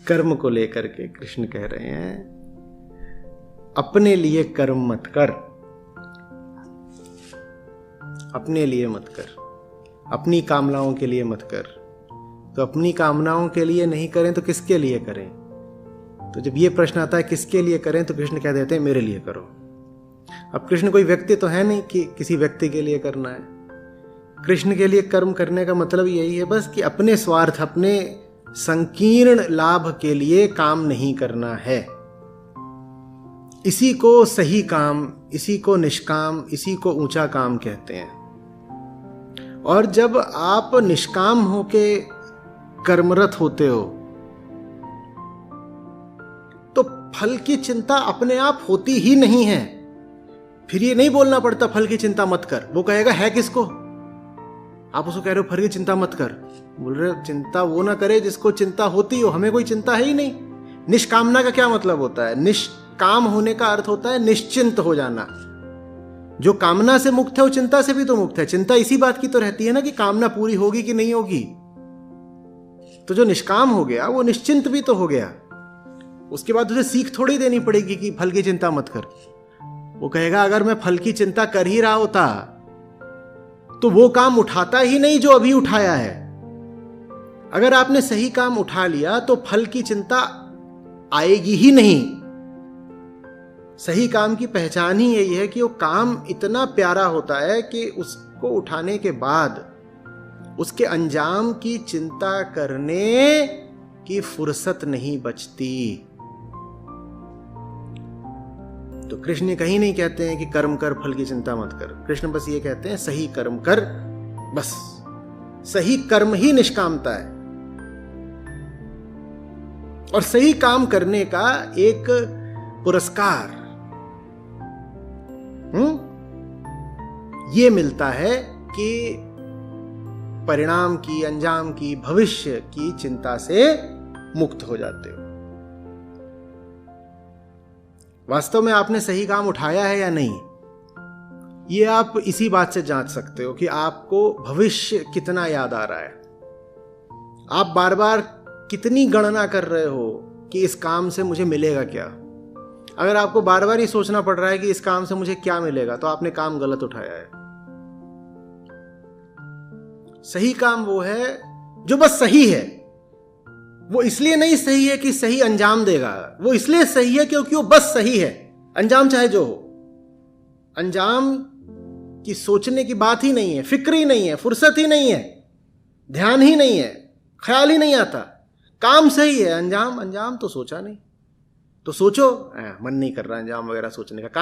कर्म को लेकर के कृष्ण कह रहे हैं, अपने लिए कर्म मत कर, अपने लिए मत कर, अपनी कामनाओं के लिए मत कर। तो अपनी कामनाओं के लिए नहीं करें तो किसके लिए करें? तो जब ये प्रश्न आता है किसके लिए करें, तो कृष्ण कह देते हैं मेरे लिए करो। अब कृष्ण कोई व्यक्ति तो है नहीं कि किसी व्यक्ति के लिए करना है। कृष्ण के लिए कर्म करने का मतलब यही है बस कि अपने स्वार्थ, अपने संकीर्ण लाभ के लिए काम नहीं करना है। इसी को सही काम, इसी को निष्काम, इसी को ऊंचा काम कहते हैं। और जब आप निष्काम होके कर्मरत होते हो तो फल की चिंता अपने आप होती ही नहीं है। फिर ये नहीं बोलना पड़ता फल की चिंता मत कर, वो कहेगा है किसको? आप उसको कह रहे हो फल की चिंता मत कर, बोल रहे हो चिंता वो ना करे जिसको चिंता होती हो, हमें कोई चिंता है ही नहीं। निष्कामना का क्या मतलब होता है? निष्काम होने का अर्थ होता है निश्चिंत हो जाना। जो कामना से मुक्त है वो चिंता से भी तो मुक्त है। चिंता इसी बात की तो रहती है ना कि कामना पूरी होगी कि नहीं होगी। तो जो निष्काम हो गया वो निश्चिंत भी तो हो गया। उसके बाद उसे सीख थोड़ी देनी पड़ेगी कि फल की चिंता मत कर। वो कहेगा अगर मैं फल की चिंता कर ही रहा होता तो वो काम उठाता ही नहीं जो अभी उठाया है। अगर आपने सही काम उठा लिया तो फल की चिंता आएगी ही नहीं। सही काम की पहचान ही यही है कि वो काम इतना प्यारा होता है कि उसको उठाने के बाद उसके अंजाम की चिंता करने की फुर्सत नहीं बचती। तो कृष्ण कहीं नहीं कहते हैं कि कर्म कर फल की चिंता मत कर। कृष्ण बस ये कहते हैं सही कर्म कर, बस सही कर्म ही निष्कामता है। और सही काम करने का एक पुरस्कार ये मिलता है कि परिणाम की, अंजाम की, भविष्य की चिंता से मुक्त हो जाते हो। वास्तव में आपने सही काम उठाया है या नहीं, ये आप इसी बात से जांच सकते हो कि आपको भविष्य कितना याद आ रहा है। आप बार बार कितनी गणना कर रहे हो कि इस काम से मुझे मिलेगा क्या। अगर आपको बार बार ये सोचना पड़ रहा है कि इस काम से मुझे क्या मिलेगा, तो आपने काम गलत उठाया है। सही काम वो है जो बस सही है। वो इसलिए नहीं सही है कि सही अंजाम देगा, वो इसलिए सही है क्योंकि वो बस सही है। अंजाम चाहे जो हो, अंजाम की सोचने की बात ही नहीं है, फिक्र ही नहीं है, फुर्सत ही नहीं है, ध्यान ही नहीं है, ख्याल ही नहीं आता। काम सही है, अंजाम तो सोचा नहीं। तो सोचो, मन नहीं कर रहा अंजाम वगैरह सोचने का,